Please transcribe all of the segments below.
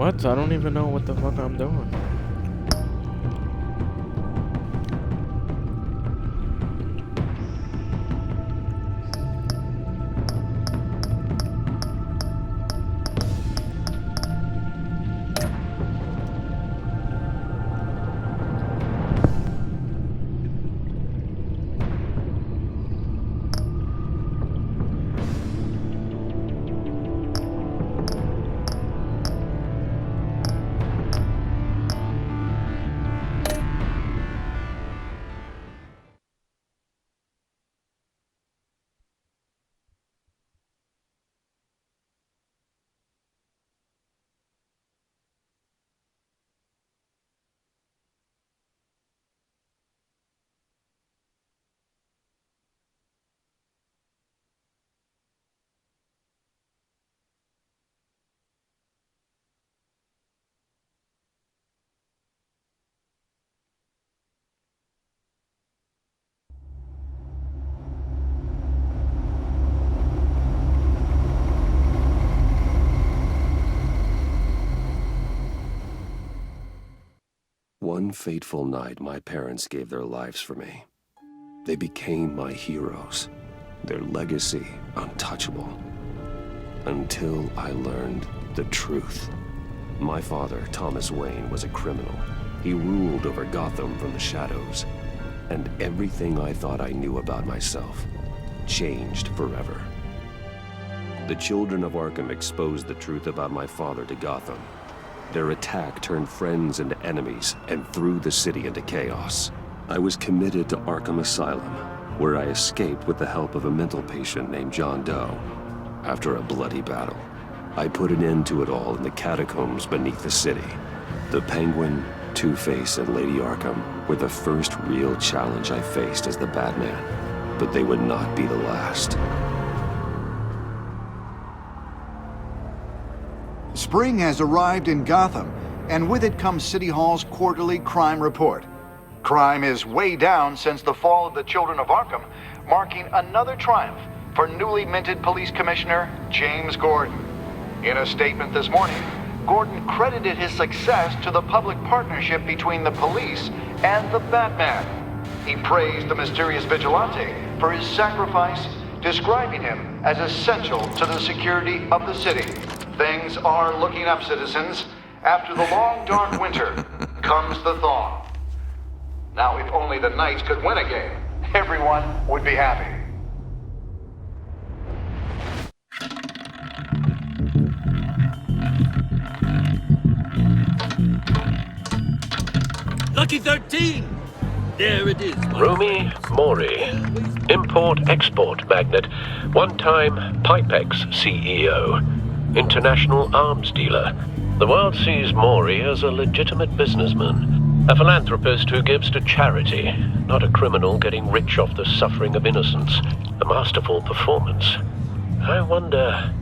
What? I don't even know what the fuck I'm doing. One fateful night, my parents gave their lives for me. They became my heroes, their legacy untouchable. Until I learned the truth. My father, Thomas Wayne, was a criminal. He ruled over Gotham from the shadows. And everything I thought I knew about myself changed forever. The children of Arkham exposed the truth about my father to Gotham. Their attack turned friends into enemies and threw the city into chaos. I was committed to Arkham Asylum, where I escaped with the help of a mental patient named John Doe. After a bloody battle, I put an end to it all in the catacombs beneath the city. The Penguin, Two-Face, and Lady Arkham were the first real challenge I faced as the Batman, but they would not be the last. Spring has arrived in Gotham, and with it comes City Hall's quarterly crime report. Crime is way down since the fall of the Children of Arkham, marking another triumph for newly minted Police Commissioner James Gordon. In a statement this morning, Gordon credited his success to the public partnership between the police and the Batman. He praised the mysterious vigilante for his sacrifice, describing him as essential to the security of the city. Things are looking up, citizens. After the long, dark winter comes the thaw. Now, if only the Knights could win a game, everyone would be happy. Lucky 13! There it is. Rumi Mori, import-export magnate, one-time Pipex CEO, international arms dealer. The world sees Mori as a legitimate businessman, a philanthropist who gives to charity, not a criminal getting rich off the suffering of innocence. A masterful performance. I wonder,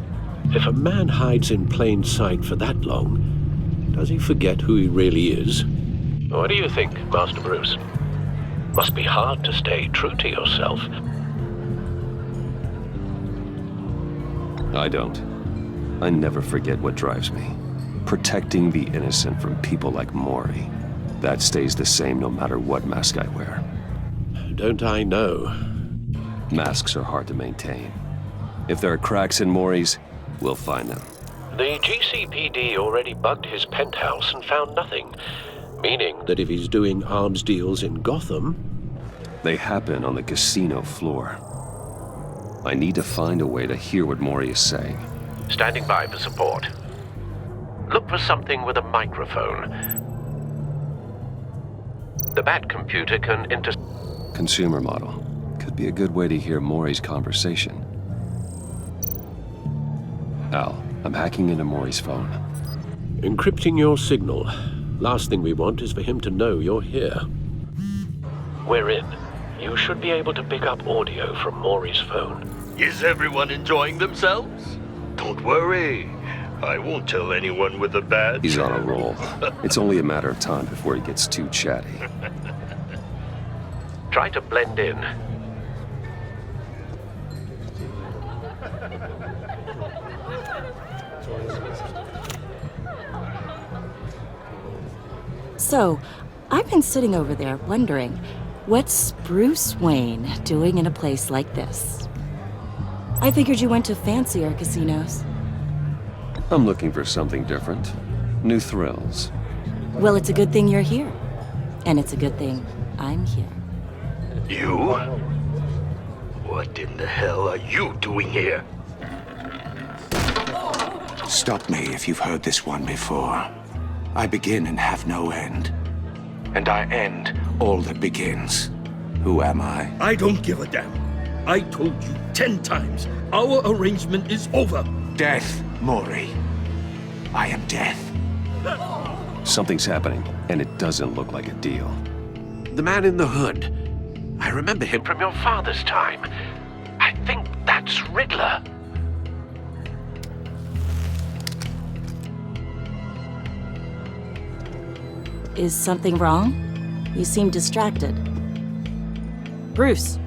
if a man hides in plain sight for that long, does he forget who he really is? What do you think, Master Bruce? Must be hard to stay true to yourself. I don't. I never forget what drives me. Protecting the innocent from people like Mori. That stays the same no matter what mask I wear. Don't I know? Masks are hard to maintain. If there are cracks in Mori's, we'll find them. The GCPD already bugged his penthouse and found nothing. Meaning that if he's doing arms deals in Gotham... They happen on the casino floor. I need to find a way to hear what Mori is saying. Standing by for support. Look for something with a microphone. The Bat computer can Consumer model. Could be a good way to hear Mori's conversation. Al, I'm hacking into Mori's phone. Encrypting your signal. Last thing we want is for him to know you're here. We're in. You should be able to pick up audio from Mori's phone. Is everyone enjoying themselves? Don't worry. I won't tell anyone with a badge. He's on a roll. It's only a matter of time before he gets too chatty. Try to blend in. So, I've been sitting over there wondering, what's Bruce Wayne doing in a place like this? I figured you went to fancier casinos. I'm looking for something different. New thrills. Well, it's a good thing you're here. And it's a good thing I'm here. You? What in the hell are you doing here? Stop me if you've heard this one before. I begin and have no end. And I end all that begins. Who am I? I don't give a damn. I told you 10 times. Our arrangement is over. Death, Mori. I am death. Something's happening, and it doesn't look like a deal. The man in the hood. I remember him from your father's time. I think that's Riddler. Is something wrong? You seem distracted. Bruce.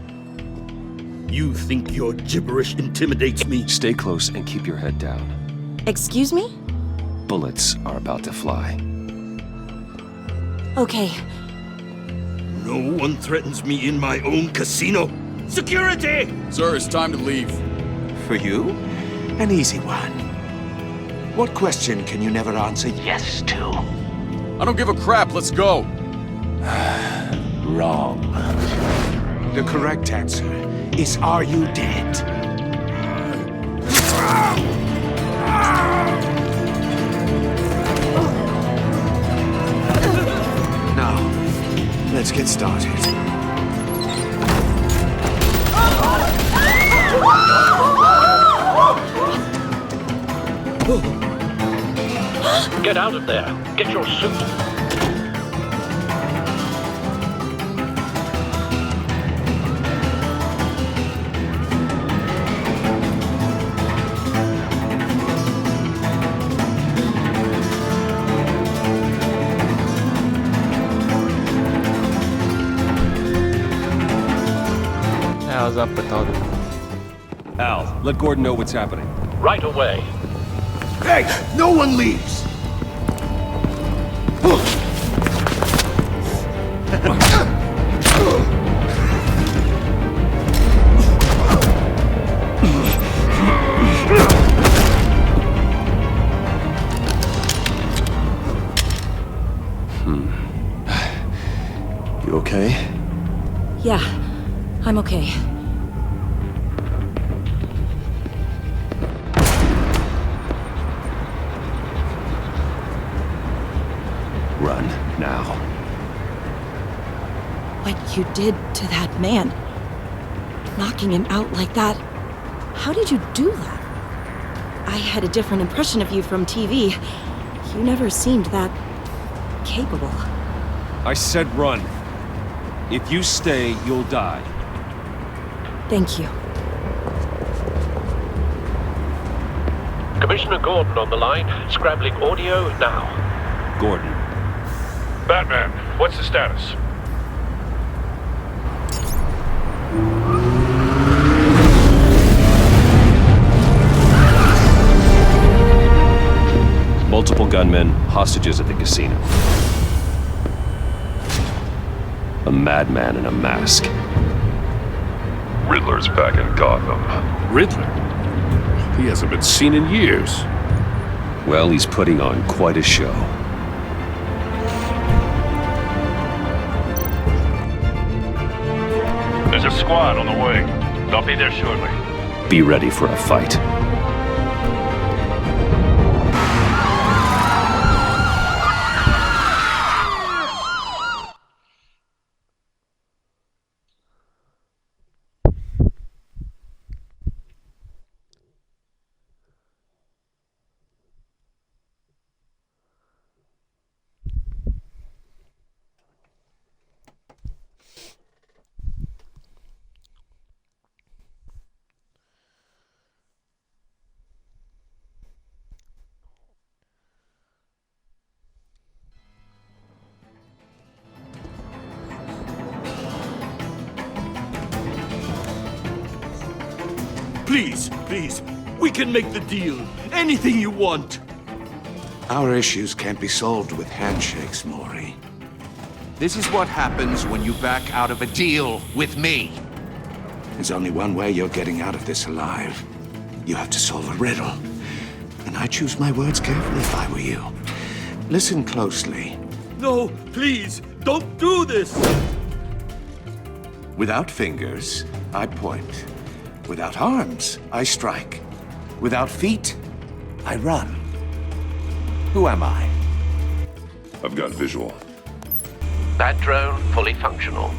You think your gibberish intimidates me? Stay close and keep your head down. Excuse me? Bullets are about to fly. Okay. No one threatens me in my own casino. Security! Sir, it's time to leave. For you? An easy one. What question can you never answer yes to? I don't give a crap, let's go. Wrong. The correct answer is, are you dead? Now, let's get started. Get out of there. Get your suit. ظبط هذا. Al, let Gordon know what's happening. Right away. Hey, no one leaves! You okay? Yeah, I'm okay. Run, now. What you did to that man, knocking him out like that, how did you do that? I had a different impression of you from TV. You never seemed that capable. I said run. If you stay, you'll die. Thank you. Commissioner Gordon on the line, scrabbling audio now. Gordon. Batman, what's the status? Multiple gunmen, hostages at the casino. A madman in a mask. Riddler's back in Gotham. Riddler? He hasn't been seen in years. Well, he's putting on quite a show. There's a squad on the way. They'll be there shortly. Be ready for a fight. Please, please, we can make the deal. Anything you want. Our issues can't be solved with handshakes, Mori. This is what happens when you back out of a deal with me. There's only one way you're getting out of this alive. You have to solve a riddle. And I choose my words carefully if I were you. Listen closely. No, please, don't do this! Without fingers, I point. Without arms, I strike. Without feet, I run. Who am I? I've got visual. That drone fully functional.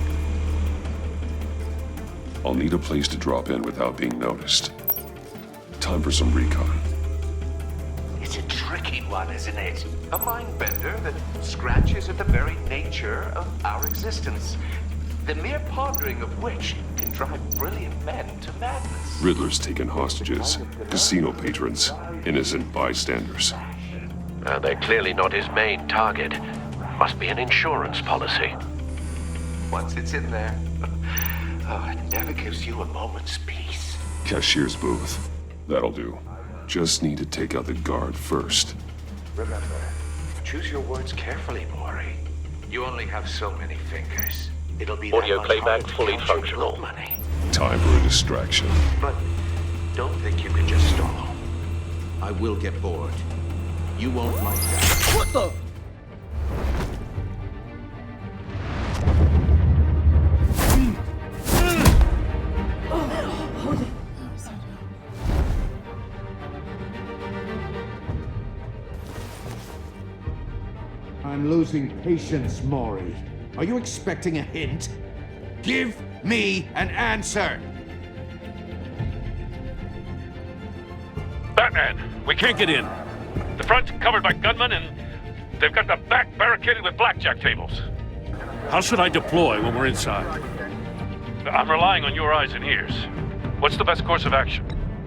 I'll need a place to drop in without being noticed. Time for some recon. It's a tricky one, isn't it? A mind bender that scratches at the very nature of our existence. The mere pondering of which can drive brilliant men to madness. Riddler's taken hostages, casino patrons, innocent bystanders. They're clearly not his main target. Must be an insurance policy. Once it's in there, it never gives you a moment's peace. Cashier's booth. That'll do. Just need to take out the guard first. Remember, choose your words carefully, Mori. You only have so many fingers. It'll be that Audio much playback harder to fully count your functional. blood money. Time for a distraction. But don't think you can just stall. I will get bored. You won't like that. What the? I'm losing patience, Mori. Are you expecting a hint? Give me an answer! Batman, we can't get in. The front's covered by gunmen, and they've got the back barricaded with blackjack tables. How should I deploy when we're inside? I'm relying on your eyes and ears. What's the best course of action?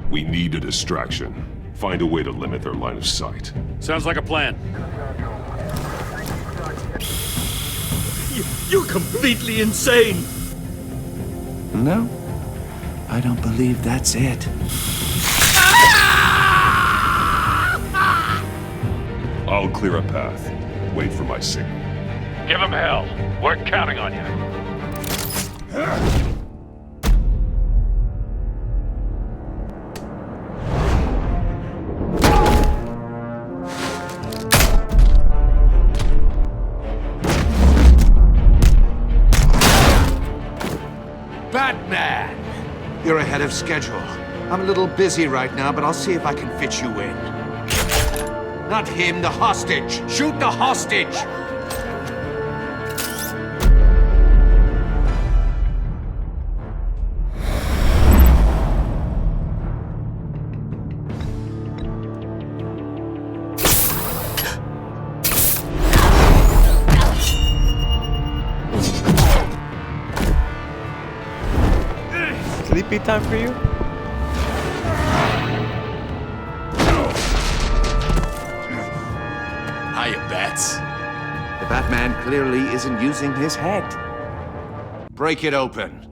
We need a distraction. Find a way to limit their line of sight. Sounds like a plan. You're completely insane! No, I don't believe that's it. I'll clear a path. Wait for my signal. Give him hell. We're counting on you. Batman! You're ahead of schedule. I'm a little busy right now, but I'll see if I can fit you in. Not him, the hostage! Shoot the hostage! Sleepy time for you? Hiya, Bats. The Batman clearly isn't using his head. Break it open.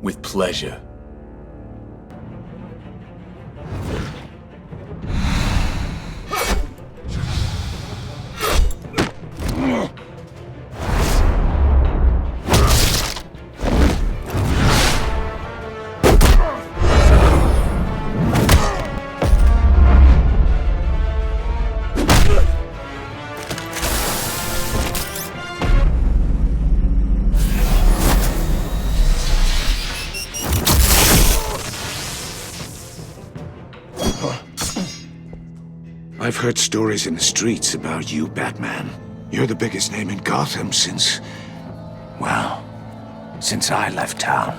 With pleasure. I've heard stories in the streets about you, Batman. You're the biggest name in Gotham since... well, since I left town.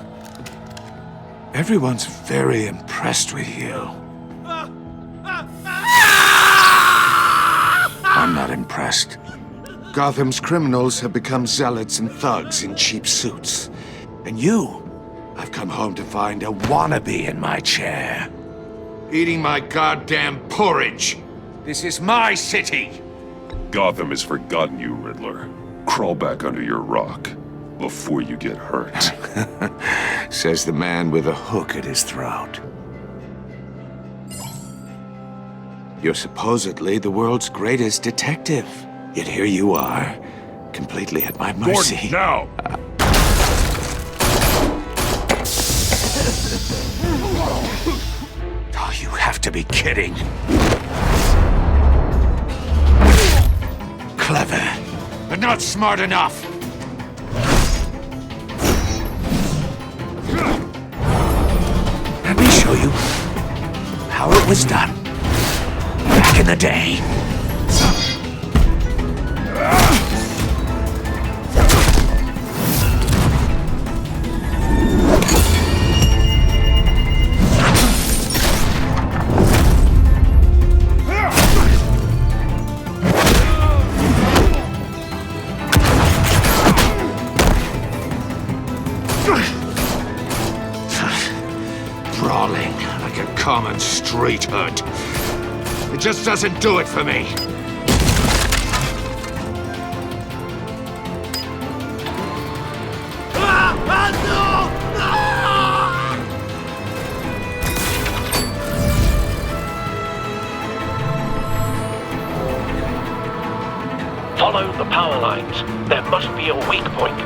Everyone's very impressed with you. I'm not impressed. Gotham's criminals have become zealots and thugs in cheap suits. And you, I've come home to find a wannabe in my chair. Eating my goddamn porridge. This is my city! Gotham has forgotten you, Riddler. Crawl back under your rock before you get hurt. Says the man with a hook at his throat. You're supposedly the world's greatest detective. Yet here you are, completely at my Gordon, mercy. now! Oh, you have to be kidding. Clever, but not smart enough. Let me show you how it was done back in the day. Brawling like a common street hood. It just doesn't do it for me. Follow the power lines. There must be a weak point.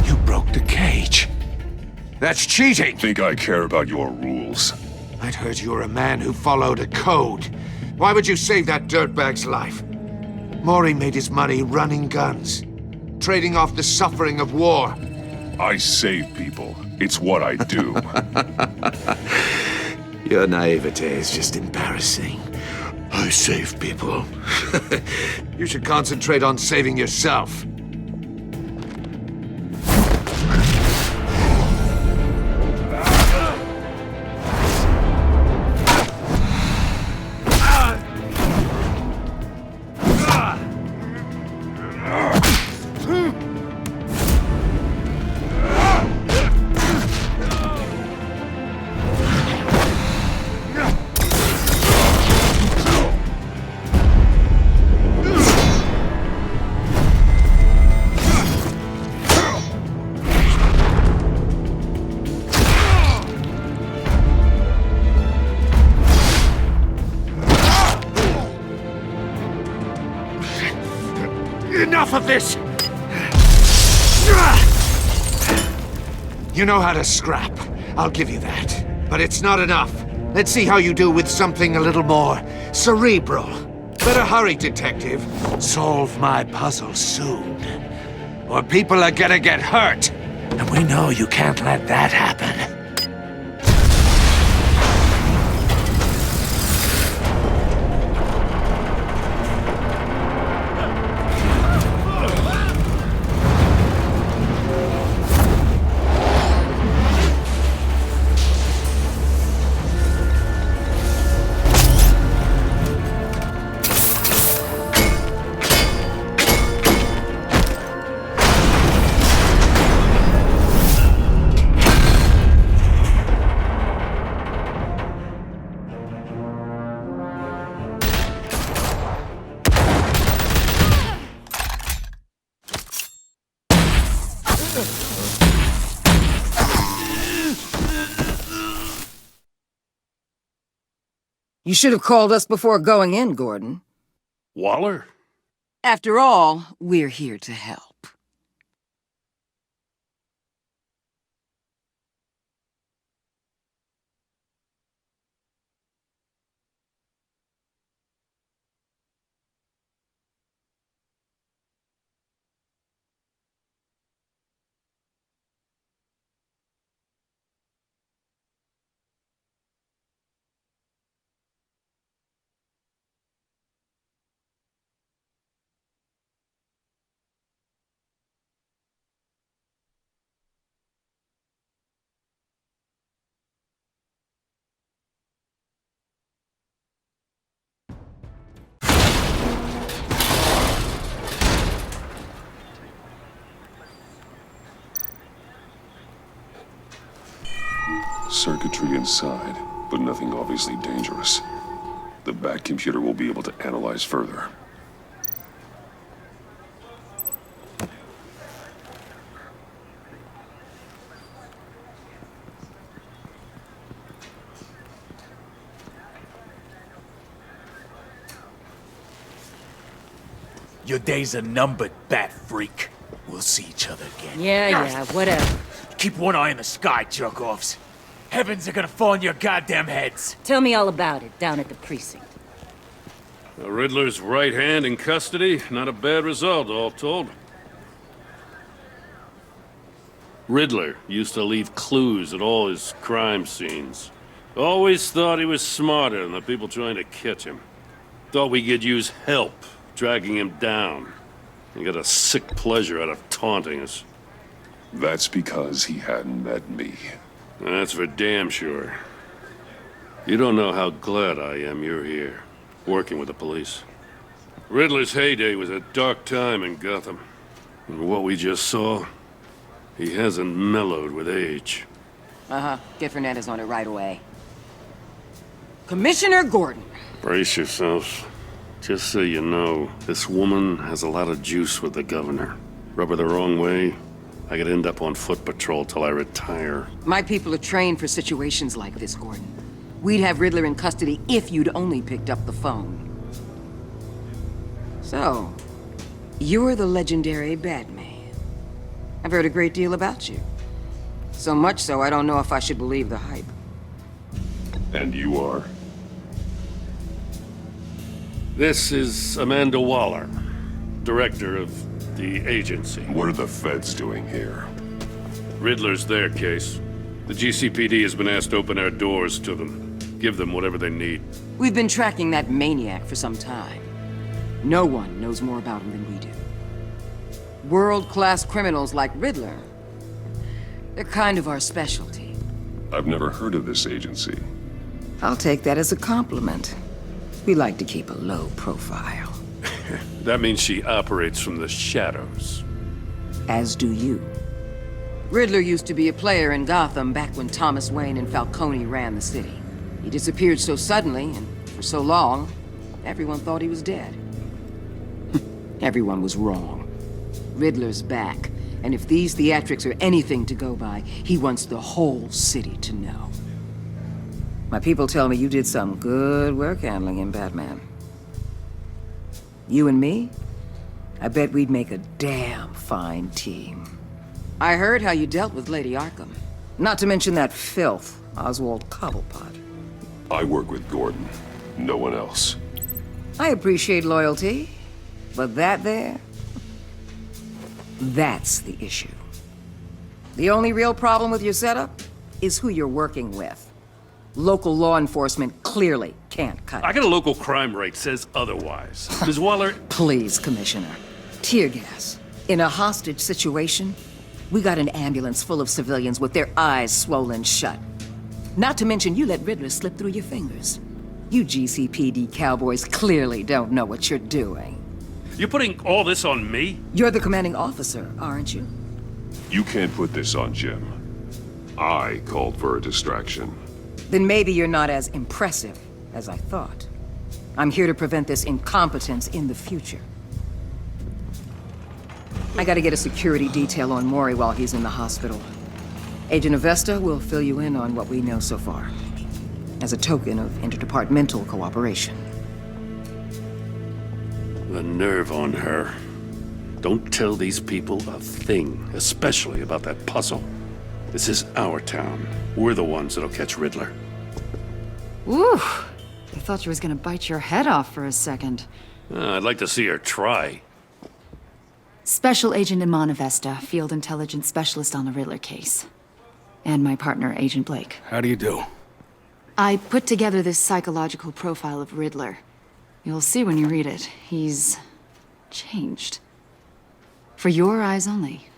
You broke the cage. That's cheating! Think I care about your rules? I'd heard you were a man who followed a code. Why would you save that dirtbag's life? Mori made his money running guns, trading off the suffering of war. I save people. It's what I do. Your naivete is just embarrassing. I save people. You should concentrate on saving yourself. Enough of this! You know how to scrap. I'll give you that. But it's not enough. Let's see how you do with something a little more cerebral. Better hurry, detective. Solve my puzzle soon. Or people are gonna get hurt. And we know you can't let that happen. You should have called us before going in, Gordon. Waller? After all, we're here to help. Circuitry inside, but nothing obviously dangerous. The Bat computer will be able to analyze further. Your days are numbered, Bat Freak. We'll see each other again. Yeah, whatever. Keep one eye in the sky, jerk-offs. Heavens are gonna fall on your goddamn heads. Tell me all about it down at the precinct. The Riddler's right hand in custody. Not a bad result, all told. Riddler used to leave clues at all his crime scenes. Always thought he was smarter than the people trying to catch him. Thought we could use help dragging him down. He got a sick pleasure out of taunting us. That's because he hadn't met me. That's for damn sure. You don't know how glad I am you're here, working with the police. Riddler's heyday was a dark time in Gotham. And what we just saw, he hasn't mellowed with age. Uh-huh. Get Fernandez on it right away. Commissioner Gordon. Brace yourselves. Just so you know, this woman has a lot of juice with the governor. Rub her the wrong way, I could end up on foot patrol till I retire. My people are trained for situations like this, Gordon. We'd have Riddler in custody if you'd only picked up the phone. So, you're the legendary Batman. I've heard a great deal about you. So much so, I don't know if I should believe the hype. And you are? This is Amanda Waller, director of the agency. What are the feds doing here? Riddler's their case. The GCPD has been asked to open our doors to them. Give them whatever they need. We've been tracking that maniac for some time. No one knows more about him than we do. World-class criminals like Riddler, they're kind of our specialty. I've never heard of this agency. I'll take that as a compliment. We like to keep a low profile. That means she operates from the shadows. As do you. Riddler used to be a player in Gotham back when Thomas Wayne and Falcone ran the city. He disappeared so suddenly and for so long, everyone thought he was dead. Everyone was wrong. Riddler's back, and if these theatrics are anything to go by, he wants the whole city to know. My people tell me you did some good work handling him, Batman. You and me? I bet we'd make a damn fine team. I heard how you dealt with Lady Arkham. Not to mention that filth, Oswald Cobblepot. I work with Gordon. No one else. I appreciate loyalty, but that there... that's the issue. The only real problem with your setup is who you're working with. Local law enforcement clearly can't cut it. I got a local crime rate says otherwise. Ms. Waller... Please, Commissioner. Tear gas. In a hostage situation, we got an ambulance full of civilians with their eyes swollen shut. Not to mention you let Riddler slip through your fingers. You GCPD cowboys clearly don't know what you're doing. You're putting all this on me? You're the commanding officer, aren't you? You can't put this on Jim. I called for a distraction. Then maybe you're not as impressive as I thought. I'm here to prevent this incompetence in the future. I gotta get a security detail on Mori while he's in the hospital. Agent Avesta will fill you in on what we know so far, as a token of interdepartmental cooperation. The nerve on her. Don't tell these people a thing, especially about that puzzle. This is our town. We're the ones that'll catch Riddler. Ooh, I thought you was gonna bite your head off for a second. I'd like to see her try. Special Agent Iman Avesta, Field Intelligence Specialist on the Riddler case. And my partner, Agent Blake. How do you do? I put together this psychological profile of Riddler. You'll see when you read it. He's... changed. For your eyes only,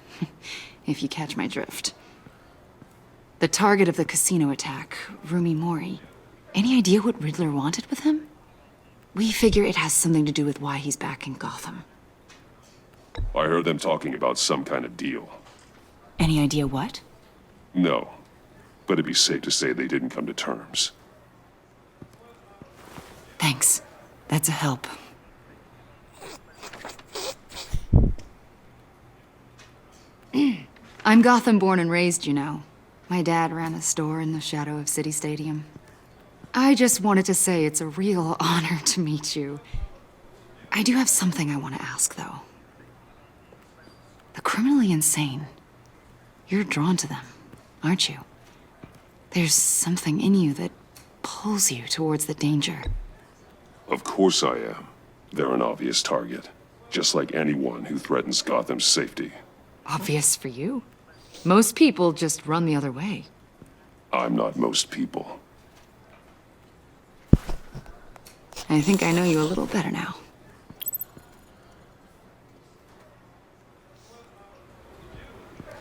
if you catch my drift. The target of the casino attack, Rumi Mori. Any idea what Riddler wanted with him? We figure it has something to do with why he's back in Gotham. I heard them talking about some kind of deal. Any idea what? No. but it'd be safe to say they didn't come to terms. Thanks. That's a help. I'm Gotham born and raised, you know. My dad ran a store in the shadow of City Stadium. I just wanted to say it's a real honor to meet you. I do have something I want to ask, though. The criminally insane. You're drawn to them, aren't you? There's something in you that pulls you towards the danger. Of course I am. They're an obvious target, just like anyone who threatens Gotham's safety. Obvious for you. Most people just run the other way. I'm not most people. I think I know you a little better now.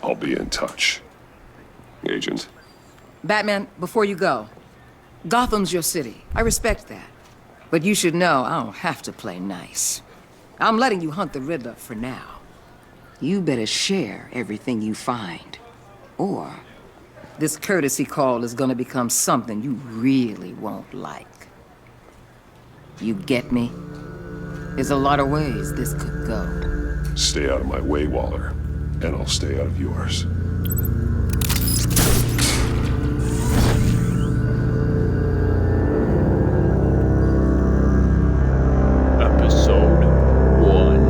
I'll be in touch. Agent. Batman, before you go, Gotham's your city. I respect that. But you should know I don't have to play nice. I'm letting you hunt the Riddler for now. You better share everything you find. Or this courtesy call is gonna become something you really won't like. You get me? There's a lot of ways this could go. Stay out of my way, Waller, and I'll stay out of yours. Episode 1.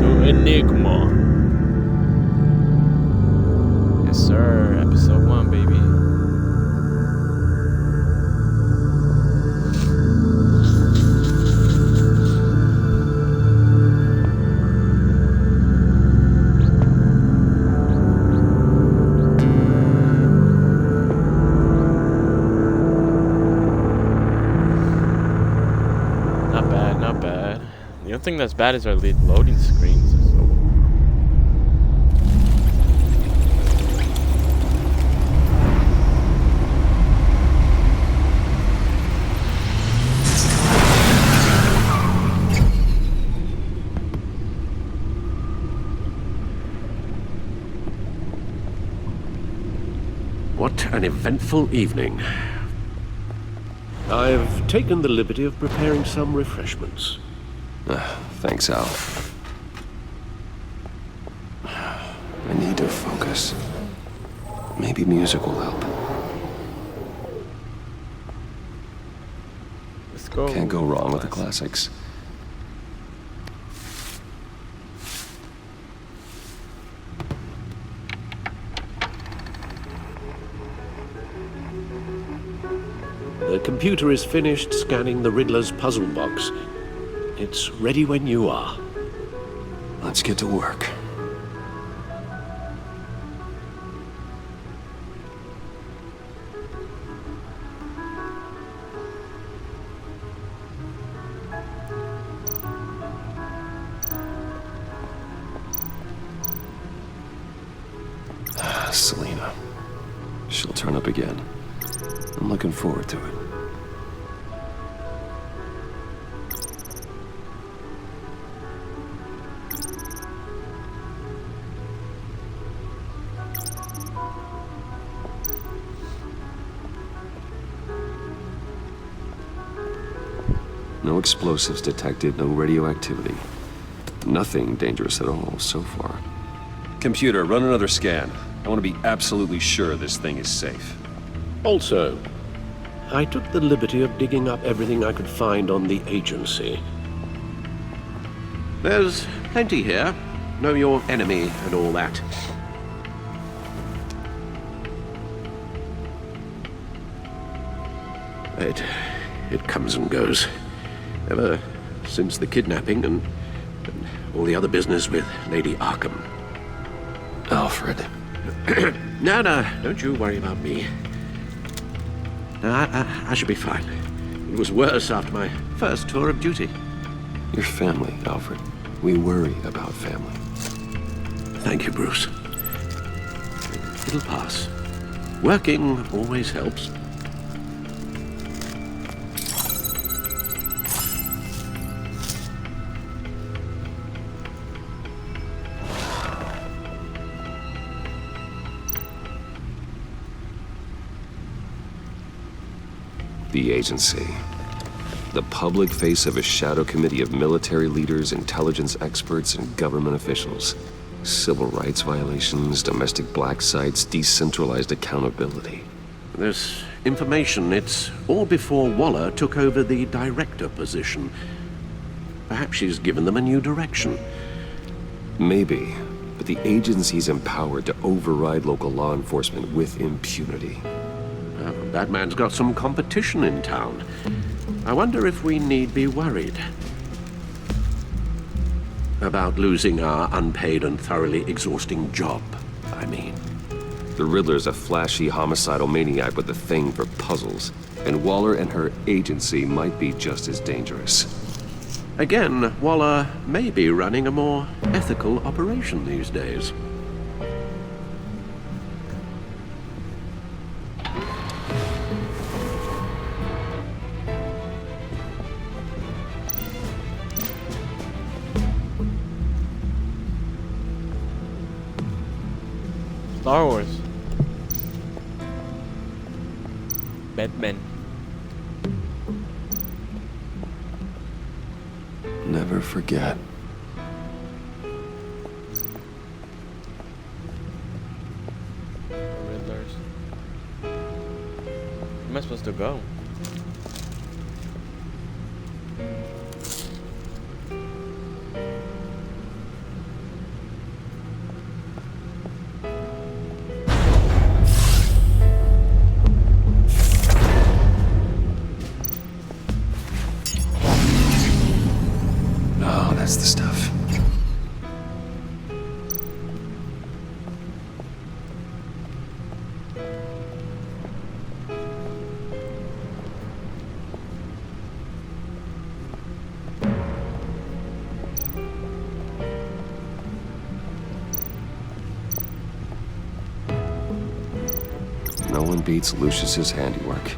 The Enigma. Yes, sir. Episode 1, baby. Not bad. The only thing that's bad is our loading screens. What an eventful evening. I've taken the liberty of preparing some refreshments. Thanks, Al. I need to focus. Maybe music will help. Let's go. Can't go wrong with the classics. The computer is finished scanning the Riddler's puzzle box. It's ready when you are. Let's get to work. Selina. She'll turn up again. I'm looking forward to it. No explosives detected, no radioactivity. Nothing dangerous at all so far. Computer, run another scan. I want to be absolutely sure this thing is safe. Also, I took the liberty of digging up everything I could find on the agency. There's plenty here. Know your enemy and all that. It comes and goes. Ever since the kidnapping and all the other business with Lady Arkham. Alfred. No, don't you worry about me. No, I should be fine. It was worse after my first tour of duty. Your family, Alfred. We worry about family. Thank you, Bruce. It'll pass. Working always helps. The agency. The public face of a shadow committee of military leaders, intelligence experts, and government officials. Civil rights violations, domestic black sites, decentralized accountability. This information, it's all before Waller took over the director position. Perhaps she's given them a new direction. Maybe, but the agency's empowered to override local law enforcement with impunity. Batman's got some competition in town. I wonder if we need be worried about losing our unpaid and thoroughly exhausting job, I mean. The Riddler's a flashy homicidal maniac with a thing for puzzles, and Waller and her agency might be just as dangerous. Again, Waller may be running a more ethical operation these days. Star Wars. Batman. Never forget. Riddlers. Where am I supposed to go? That's the stuff. No one beats Lucius's handiwork.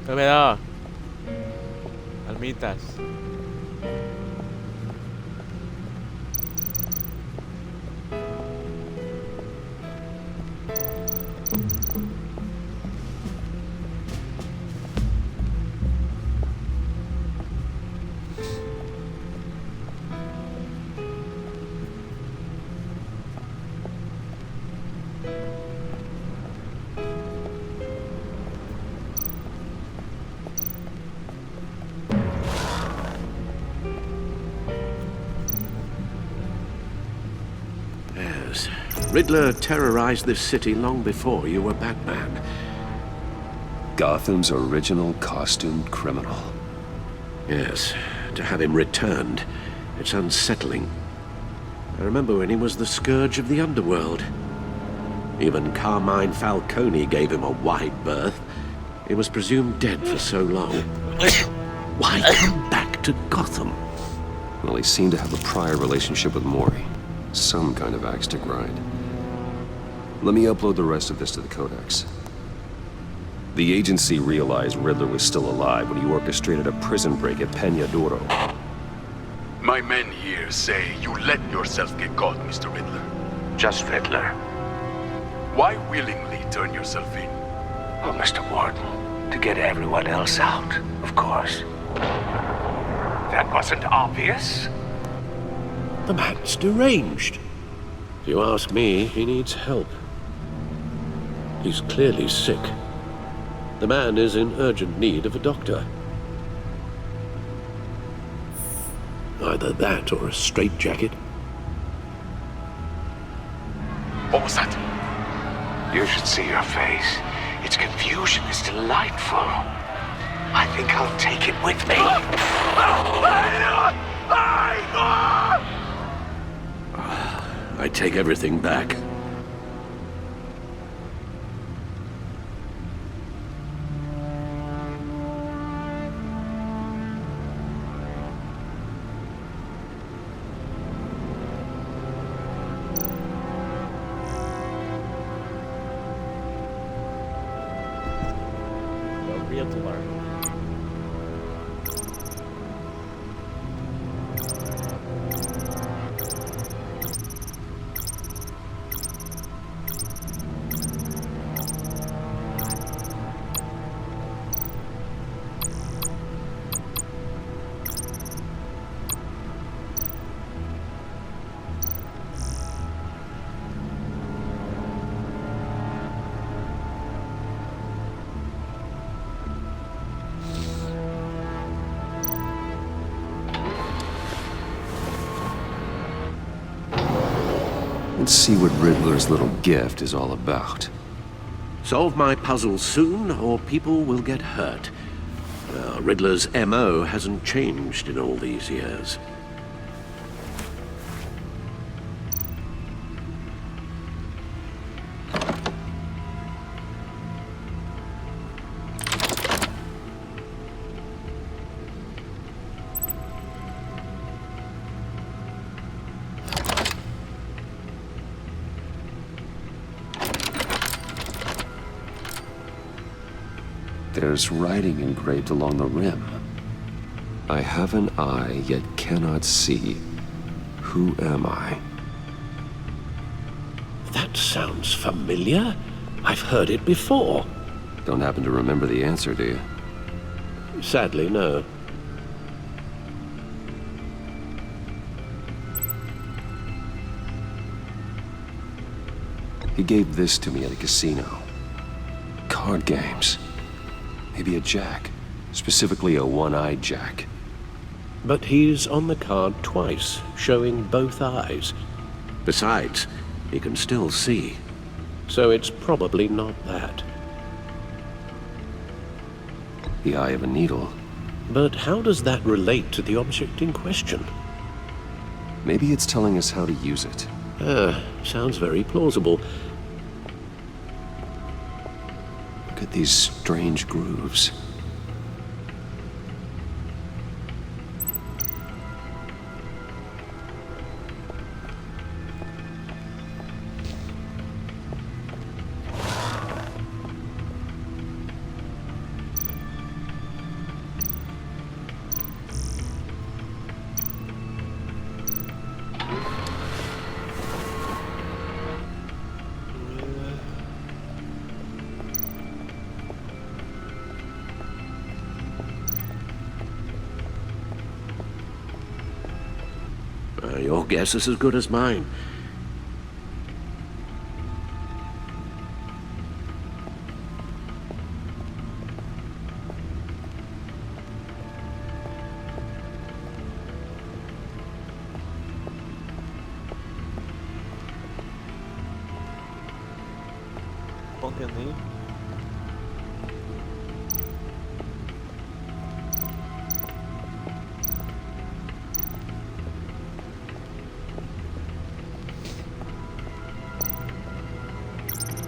¿Qué me daba? Almitas. Riddler terrorized this city long before you were Batman. Gotham's original costumed criminal. Yes, to have him returned, it's unsettling. I remember when he was the scourge of the underworld. Even Carmine Falcone gave him a wide berth. He was presumed dead for so long. Why come back to Gotham? Well, he seemed to have a prior relationship with Mori. Some kind of axe to grind. Let me upload the rest of this to the Codex. The agency realized Riddler was still alive when he orchestrated a prison break at Peña Duro. My men here say you let yourself get caught, Mr. Riddler. Just Riddler. Why willingly turn yourself in? Oh, Mr. Warden, to get everyone else out, of course. That wasn't obvious. The man's deranged. If you ask me, he needs help. He's clearly sick. The man is in urgent need of a doctor. Either that or a straitjacket. What was that? You should see your face. Its confusion is delightful. I think I'll take it with me. I take everything back. Let's see what Riddler's little gift is all about. Solve my puzzle soon, or people will get hurt. Riddler's MO hasn't changed in all these years. There's writing engraved along the rim. I have an eye, yet cannot see. Who am I? That sounds familiar. I've heard it before. Don't happen to remember the answer, do you? Sadly, no. He gave this to me at a casino. Card games. Maybe a jack. Specifically a one-eyed jack. But he's on the card twice, showing both eyes. Besides, he can still see. So it's probably not that. The eye of a needle. But how does that relate to the object in question? Maybe it's telling us how to use it. Sounds very plausible. Look at these strange grooves. Your guess is as good as mine.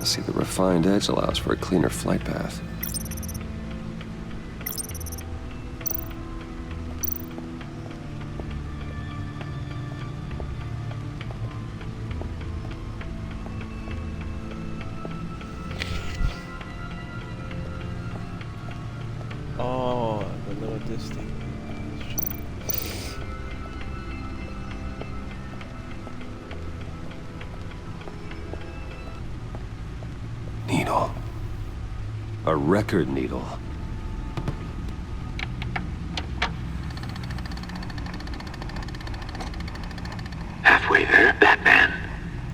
See, the refined edge allows for a cleaner flight path. Oh, the little distant. Needle. A record needle. Halfway there, Batman.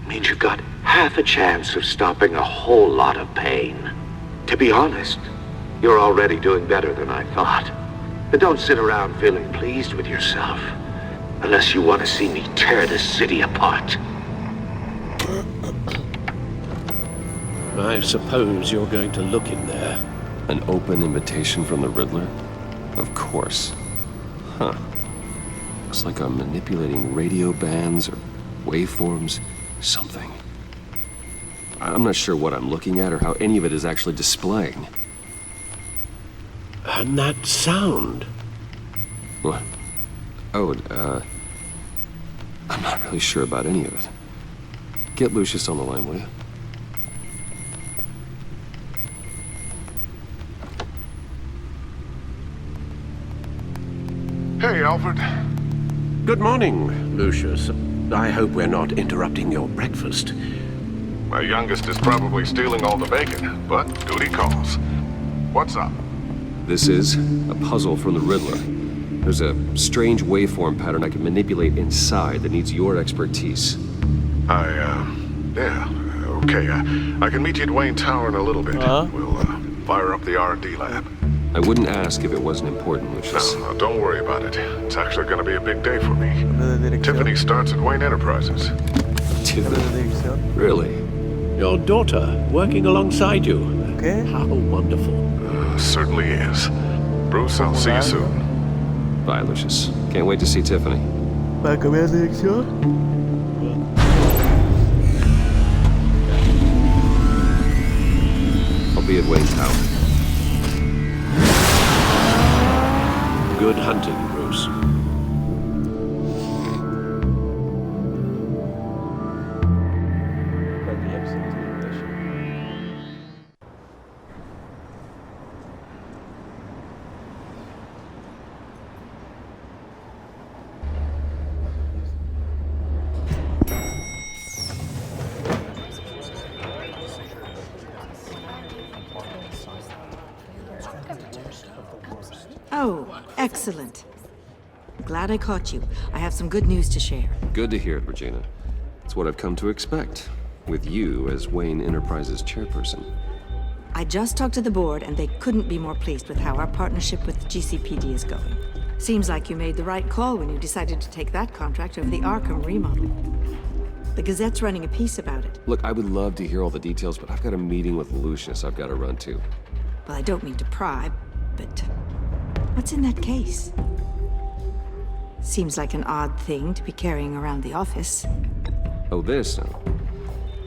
Means you've got half a chance of stopping a whole lot of pain. To be honest, you're already doing better than I thought. But don't sit around feeling pleased with yourself. Unless you want to see me tear this city apart. I suppose you're going to look in there. An open invitation from the Riddler? Of course. Huh. Looks like I'm manipulating radio bands or waveforms. Something. I'm not sure what I'm looking at or how any of it is actually displaying. And that sound. What? Oh, I'm not really sure about any of it. Get Lucius on the line, will you? Hey, Alfred. Good morning, Lucius. I hope we're not interrupting your breakfast. My youngest is probably stealing all the bacon, but duty calls. What's up? This is a puzzle from the Riddler. There's a strange waveform pattern I can manipulate inside that needs your expertise. Yeah, okay. I can meet you at Wayne Tower in a little bit. We'll, fire up the R&D lab. I wouldn't ask if it wasn't important, Lucius. No, don't worry about it. It's actually going to be a big day for me. Tiffany starts at Wayne Enterprises. Tiffany? Really? Your daughter, working alongside you. Okay. How wonderful. Certainly is. Bruce, I'll see you soon. Bye, Lucius. Can't wait to see Tiffany. I'll be at Wayne Tower. Good hunting, Bruce. Oh, excellent. Glad I caught you. I have some good news to share. Good to hear it, Regina. It's what I've come to expect, with you as Wayne Enterprises chairperson. I just talked to the board, and they couldn't be more pleased with how our partnership with GCPD is going. Seems like you made the right call when you decided to take that contract over the Arkham remodel. The Gazette's running a piece about it. Look, I would love to hear all the details, but I've got a meeting with Lucius I've got to run to. Well, I don't mean to pry, but what's in that case? Seems like an odd thing to be carrying around the office. Oh, this? No.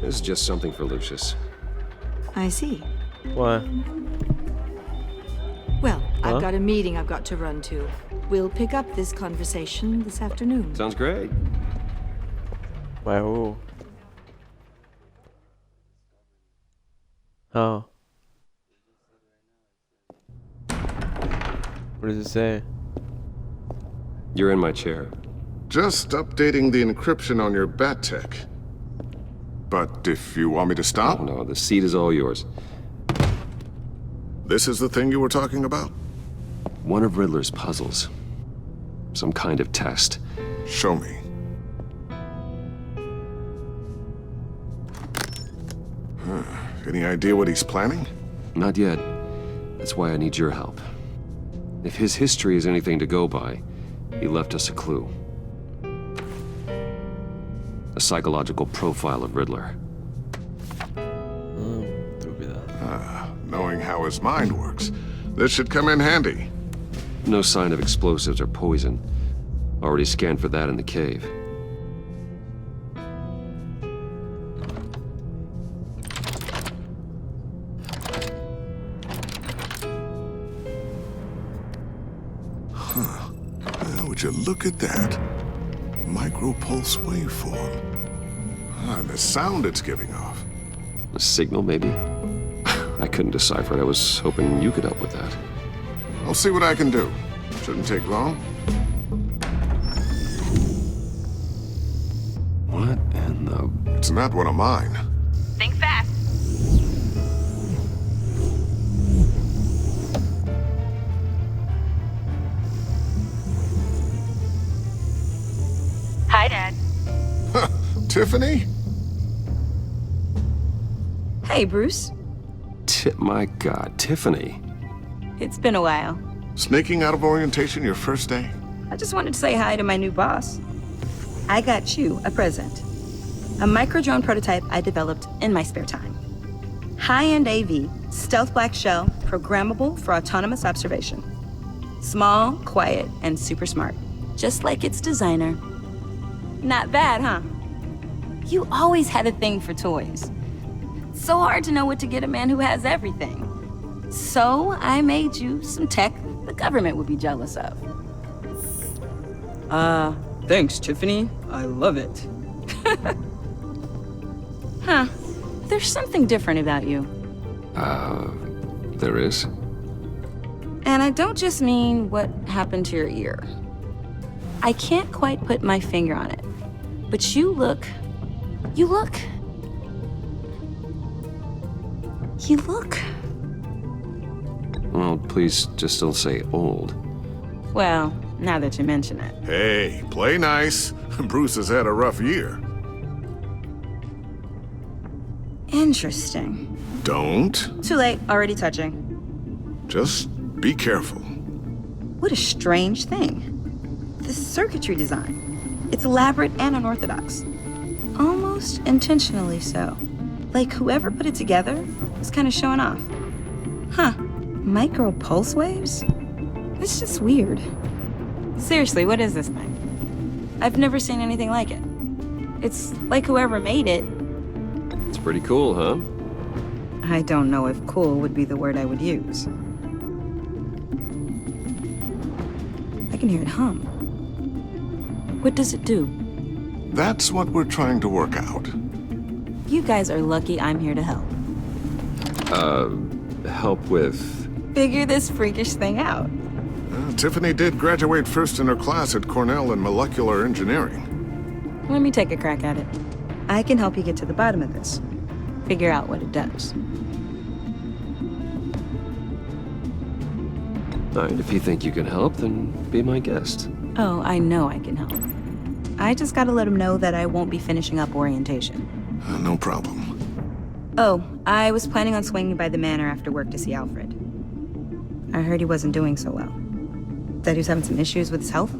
This is just something for Lucius. I see. What? Well, Huh? I've got a meeting I've got to run to. We'll pick up this conversation this afternoon. Sounds great. Wow. Oh. What does it say? You're in my chair. Just updating the encryption on your bat tech. But if you want me to stop? Oh, no, the seat is all yours. This is the thing you were talking about? One of Riddler's puzzles. Some kind of test. Show me. Any idea what he's planning? Not yet. That's why I need your help. If his history is anything to go by, he left us a clue. A psychological profile of Riddler. Knowing how his mind works, this should come in handy. No sign of explosives or poison. Already scanned for that in the cave. Would you look at that? Micropulse waveform. And the sound it's giving off. A signal, maybe? I couldn't decipher it. I was hoping you could help with that. I'll see what I can do. Shouldn't take long. What in the... It's not one of mine. Think fast. Hi, Dad. Tiffany? Hey, Bruce. My God, Tiffany. It's been a while. Sneaking out of orientation your first day? I just wanted to say hi to my new boss. I got you a present. A micro-drone prototype I developed in my spare time. High-end AV, stealth black shell, programmable for autonomous observation. Small, quiet, and super smart. Just like its designer. Not bad, huh? You always had a thing for toys. So hard to know what to get a man who has everything. So I made you some tech the government would be jealous of. Thanks, Tiffany. I love it. Huh. There's something different about you. There is? And I don't just mean what happened to your ear. I can't quite put my finger on it. But you look... Well, please just don't say old. Well, now that you mention it. Hey, play nice. Bruce has had a rough year. Interesting. Don't. Too late, already touching. Just be careful. What a strange thing. The circuitry design. It's elaborate and unorthodox. almost intentionally so. Like whoever put it together was kind of showing off. Huh, micro pulse waves? It's just weird. Seriously, what is this thing? I've never seen anything like it. It's like whoever made it. It's pretty cool, huh? I don't know if cool would be the word I would use. I can hear it hum. What does it do? That's what we're trying to work out. You guys are lucky I'm here to help. Help with... Figure this freakish thing out. Tiffany did graduate first in her class at Cornell in molecular engineering. Let me take a crack at it. I can help you get to the bottom of this. Figure out what it does. Alright, if you think you can help, then be my guest. Oh, I know I can help. I just gotta let him know that I won't be finishing up orientation. No problem. Oh, I was planning on swinging by the manor after work to see Alfred. I heard he wasn't doing so well. That he was having some issues with his health?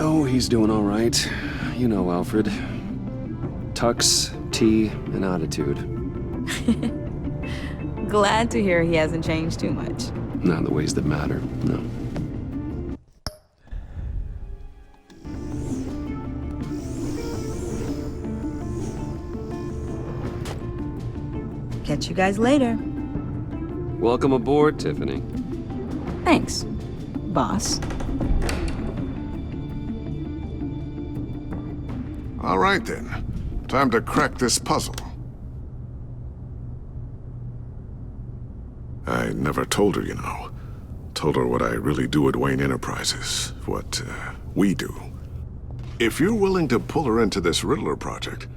Oh, he's doing all right. You know Alfred. Tux, tea, and attitude. Glad to hear he hasn't changed too much. Not in the ways that matter, no. Catch you guys later. Welcome aboard, Tiffany. Thanks, boss. All right then. Time to crack this puzzle. I never told her, you know. Told her what I really do at Wayne Enterprises. What, we do. If you're willing to pull her into this Riddler project,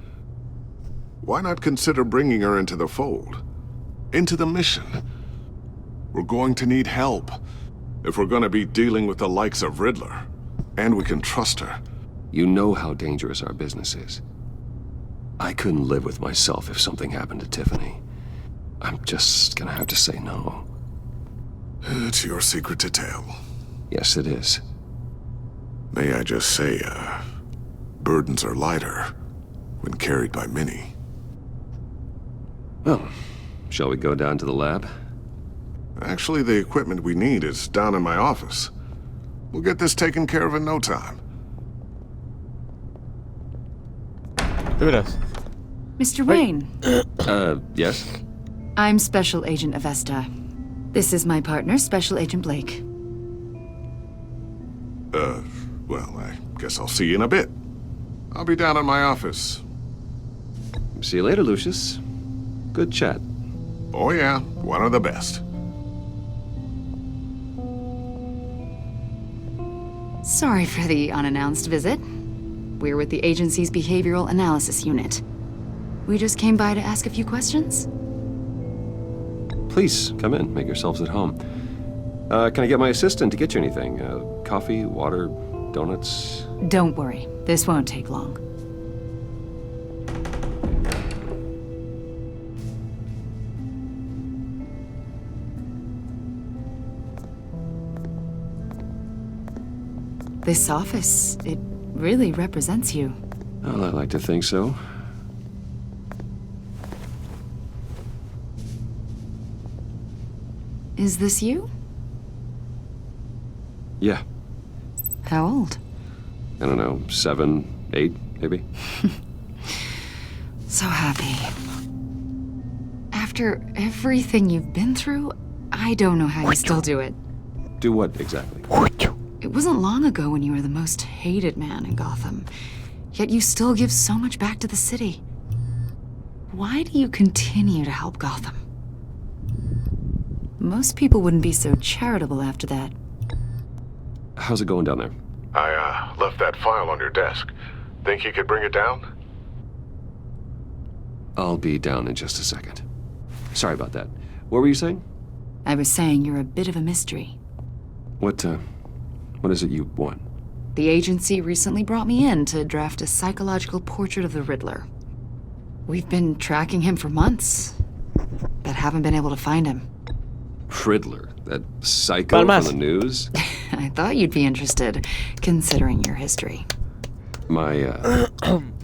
why not consider bringing her into the fold? Into the mission? We're going to need help if we're going to be dealing with the likes of Riddler. And we can trust her. You know how dangerous our business is. I couldn't live with myself if something happened to Tiffany. I'm just gonna have to say no. It's your secret to tell. Yes, it is. May I just say, burdens are lighter when carried by many. Well, shall we go down to the lab? Actually, the equipment we need is down in my office. We'll get this taken care of in no time. Look at us. Mr. Wayne. Yes? I'm Special Agent Avesta. This is my partner, Special Agent Blake. Well, I guess I'll see you in a bit. I'll be down in my office. See you later, Lucius. Good chat. Oh yeah, one of the best. Sorry for the unannounced visit. We're with the agency's Behavioral Analysis Unit. We just came by to ask a few questions. Please, come in. Make yourselves at home. Can I get my assistant to get you anything? Coffee, water, donuts? Don't worry. This won't take long. This office, it really represents you. Well, I like to think so. Is this you? Yeah. How old? I don't know, 7, 8, maybe? So happy. After everything you've been through, I don't know how you still do it. Do what exactly? It wasn't long ago when you were the most hated man in Gotham, yet you still give so much back to the city. Why do you continue to help Gotham? Most people wouldn't be so charitable after that. How's it going down there? I, left that file on your desk. Think you could bring it down? I'll be down in just a second. Sorry about that. What were you saying? I was saying you're a bit of a mystery. What is it you want? The agency recently brought me in to draft a psychological portrait of the Riddler. We've been tracking him for months, but haven't been able to find him. Riddler? That psycho from the news? I thought you'd be interested, considering your history. My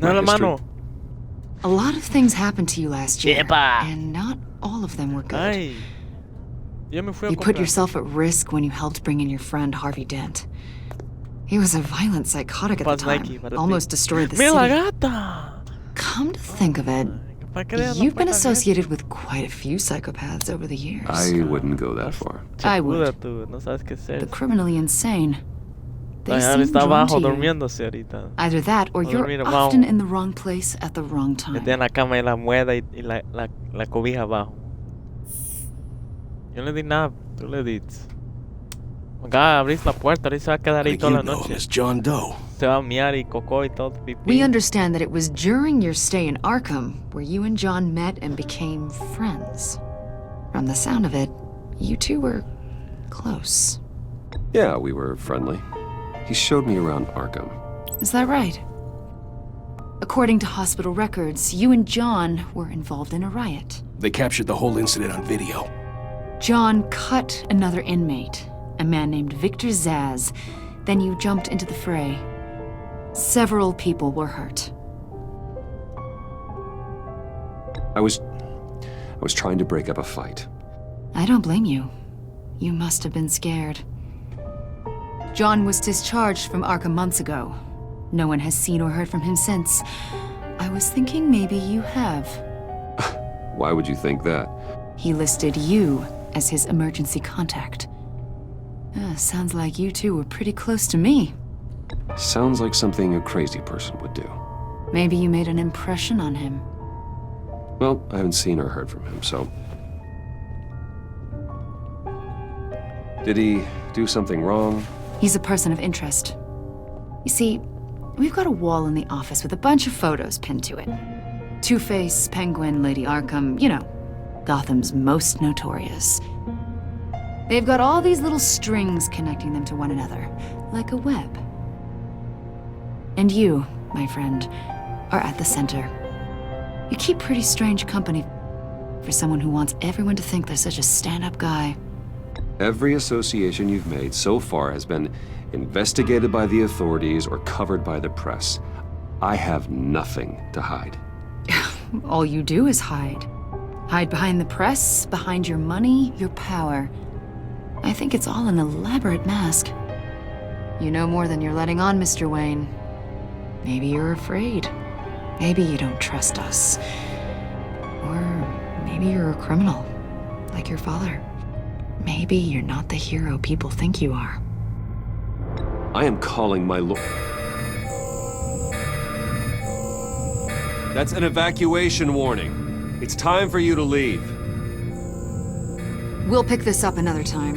la mano. A lot of things happened to you last year, and not all of them were good. Ay. Ya me fui a You put comprar. yourself at risk when you helped bring in your friend Harvey Dent. He was a violent psychotic at the Paz time, Nike para ti. almost destroyed the Mira la city. gata. Come to think of it, Pa' que veas, you've no been puedes associated with quite a few psychopaths over the years. I wouldn't go that far. I would. Tú, no sabes qué hacer. The criminally insane. They Ay, ahora seem está drawn abajo to you. durmiéndose ahorita. Either that, or A you're dormir often abajo. in the wrong place at the wrong Que time. tiene la cama y la mueda y la cobija abajo. Yo no le di nada, tú le diste. Acá abrís la puerta, ahí se va a quedar ahí Think toda you la know noche. him as John Doe. Se va a miar y cocó y todo pipí. We understand that it was during your stay in Arkham where you and John met and became friends. From the sound of it, you two were close. Yeah, we were friendly. He showed me around Arkham. Is that right? According to hospital records, you and John were involved in a riot. They captured the whole incident on video. John cut another inmate, a man named Victor Zaz. Then you jumped into the fray. Several people were hurt. I was trying to break up a fight. I don't blame you. You must have been scared. John was discharged from Arkham months ago. No one has seen or heard from him since. I was thinking maybe you have. Why would you think that? He listed you as his emergency contact. Sounds like you two were pretty close to me. Sounds like something a crazy person would do. Maybe you made an impression on him. Well, I haven't seen or heard from him, so... Did he do something wrong? He's a person of interest. You see, we've got a wall in the office with a bunch of photos pinned to it. Two-Face, Penguin, Lady Arkham, you know, Gotham's most notorious. They've got all these little strings connecting them to one another, like a web. And you, my friend, are at the center. You keep pretty strange company for someone who wants everyone to think they're such a stand-up guy. Every association you've made so far has been investigated by the authorities or covered by the press. I have nothing to hide. All you do is hide. Hide behind the press, behind your money, your power. I think it's all an elaborate mask. You know more than you're letting on, Mr. Wayne. Maybe you're afraid. Maybe you don't trust us. Or maybe you're a criminal, like your father. Maybe you're not the hero people think you are. I am calling my lord. That's an evacuation warning. It's time for you to leave. We'll pick this up another time.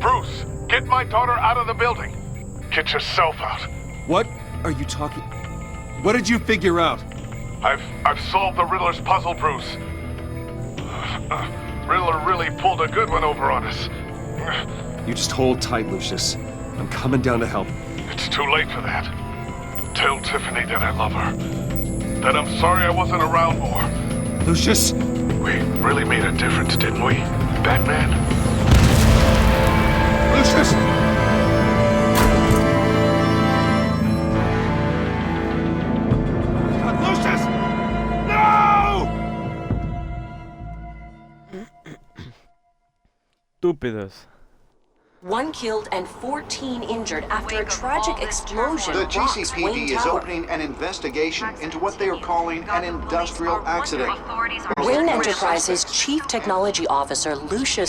Bruce, get my daughter out of the building. Get yourself out. What are you talking? What did you figure out? I've solved the Riddler's puzzle, Bruce. Riddler really pulled a good one over on us. You just hold tight, Lucius. I'm coming down to help. It's too late for that. Tell Tiffany that I love her. That I'm sorry I wasn't around more. Lucius! We really made a difference, didn't we, Batman? Lucius! Lucius! No! Estúpidos. 1 killed and 14 injured after a tragic explosion The rocks GCPD Wayne is Tower. opening an investigation into what they are calling an industrial accident. Wayne Enterprises Chief Technology Officer Lucius